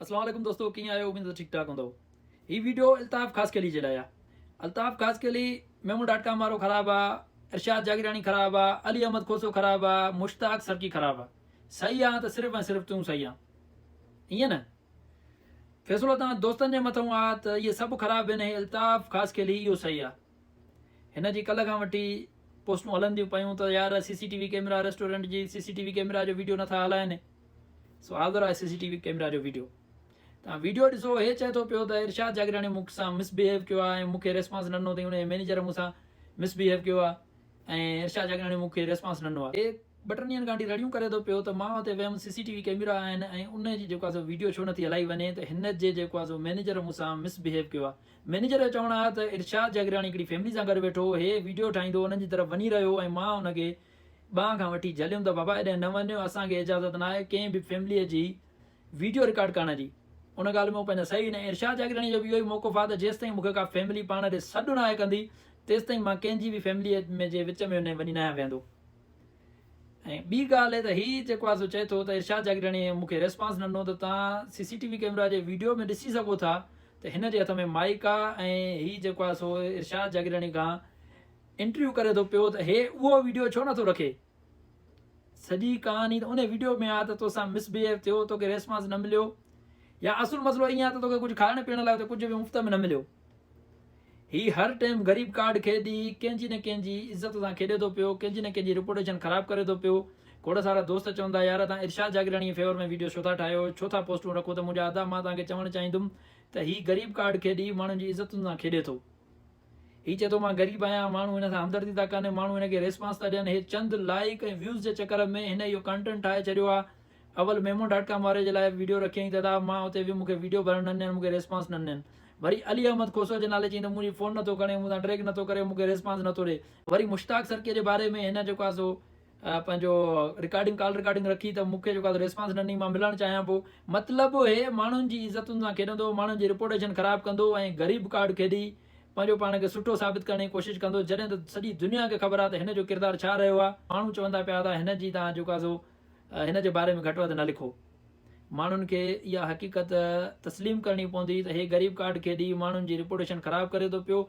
अस्सलाम वालेकुम दोस्तों, कीअं आहियो? उम्मीद ठीक ठाक हूंदो। ही वीडियो अल्ताफ़ ख़ासकली जे लाइ आहे। अल्ताफ़ ख़ासकली मेमू.com वारो ख़राबु आहे, इरशाद जागरानी ख़राबु आहे, अली अहमद खोसो ख़राबु आहे, मुश्ताक सरकी ख़राबु आहे। सही आहे त सिर्फ़ु ऐं सिर्फ़ु तूं सही आहे, ईअं न। फ़ैसिलो तव्हां दोस्तनि जे मथां आहे त इहे सभु ख़राबु आहिनि, अल्ताफ़ ख़ासकली इहो सही आहे। हिन जी कल्ह खां वठी पोस्टूं हलंदियूं पियूं त यार CCTV कैमरा रेस्टोरेंट जी CCTV कैमरा जो वीडियो नथा हलाइनि। सो हाज़िर आहे CCTV कैमरा जो वीडियो। तव्हां वीडियो ॾिसो, हे चए थो पियो त इरशाद जागरानी मूंसां मिसबिहेव कयो आहे ऐं मूंखे रिस्पॉन्स न ॾिनो अथई, हुन मैनेजर मूंसां मिसबिहेव कयो आहे ऐं इरशाद जागरानी मूंखे रिस्पॉन्स न ॾिनो आहे। हे ॿ टिनि ॾींहंनि खां वठी रड़ियूं करे थो पियो त मां हुते वियुमि, CCTV कैमरा आहिनि ऐं उन जी जेको आहे सो वीडियो छो नथी हलाई वञे त हिन जे जेको आहे सो मैनेजर मूंसां मिसबिहेव कयो आहे। मैनेजर जो चवणु आहे त इरशाद जागरानी हिकिड़ी फैमिली सां गॾु वेठो, हे वीडियो ठाहींदो, उन्हनि जी तरफ़ वञी रहियो ऐं मां हुनखे ॿांह खां वठी झलियुमि त बाबा हेॾे न वञो, असांखे इजाज़त न आहे कंहिं बि फैमिलीअ जी वीडियो रिकॉर्ड करण जी। उन ॻाल्हि में पंहिंजा सही न। इरशाद जागरानी जो बि इहो ई मौक़िफ़ आहे त जेसि ताईं मूंखे का फैमिली पाण ॾे सॾु न आहे कंदी, तेसि ताईं मां कंहिंजी बि फैमिलीअ में जे विच में वञी न आहियां वेंदो। ऐं ॿी ॻाल्हि आहे त हीअ जेको आहे सो चए थो त इरशाद जागरानी मूंखे रिस्पॉन्स न ॾिनो, त तव्हां CCTV कैमरा जे वीडियो में ॾिसी सघो था त हिन जे हथ में माइक आहे ऐं हीअ जेको आहे सो इरशाद जागरानी खां इंटरव्यू करे थो पियो त हे उहो वीडियो छो नथो रखे। सॼी कहानी त उन वीडियो में आहे त तोसां मिसबिहेव थियो, तोखे रिस्पॉन्स न मिलियो, या असुल मसलो ईअं आहे त तोखे कुझु खाइण पीअण लाइ कुझु बि मुफ़्त में न मिलियो। ही हर टाइम ग़रीब कार्ड खेॾी कंहिंजी न कंहिंजी इज़त सां खेॾे थो पियो, कंहिंजी न कंहिंजी रिपोटेशन ख़राबु करे थो पियो। खोड़ सारा दोस्त चवंदा यार तव्हां इरशाद जागरानी फेवर में वीडियो छो था ठाहियो, छो था पोस्टूं रखो, त मुंहिंजा अदा मां तव्हांखे चवणु चाहींदुमि त ही ग़रीब कार्ड खेॾी माण्हुनि जी इज़तुनि सां खेॾे थो। हीअ चए थो मां ग़रीब आहियां, माण्हू हिन सां हमदर्दी था कनि, माण्हू हिनखे रिस्पॉन्स था ॾियनि। हे चंद लाइक ऐं व्यूज़ जे चकर में हिन इहो कंटेंट ठाहे छॾियो आहे। अवल मेमू.com वारे जे लाइ वीडियो रखियईं त दादा मां हुते बि मूंखे वीडियो भरण न ॾियनि, मूंखे रिस्पॉन्स न ॾियनि। वरी अली अहमद खोसो जे नाले चई त मुंहिंजी फ़ोन नथो खणे, मूंसां ट्रैक नथो करे, मूंखे रिस्पॉन्स नथो ॾे। वरी मुश्ताक सरकीअ जे बारे में हिन जेको आहे सो पंहिंजो कॉल रिकॉर्डिंग रखी त मूंखे जेको आहे रिस्पॉन्स न ॾिनी, मां मिलणु चाहियां पोइ। मतिलबु हे माण्हुनि जी इज़तुनि सां खेॾंदो, माण्हुनि जी रिपोटेशन ख़राबु कंदो ऐं ग़रीब कार्ड खेॾी पंहिंजो पाण खे सुठो साबित करण जी कोशिशि कंदो, जॾहिं त सॼी दुनिया खे ख़बर आहे त हिन जो किरदारु छा रहियो आहे। माण्हू चवंदा पिया त हिन जी तव्हां जेको आहे सो हिन जे बारे में घटि वधि न लिखो। माण्हुनि खे इहा हक़ीक़त तस्लीम करणी पवंदी त हे ग़रीब कार्ड खेॾी माण्हुनि जी रिपोटेशन ख़राबु करे थो पियो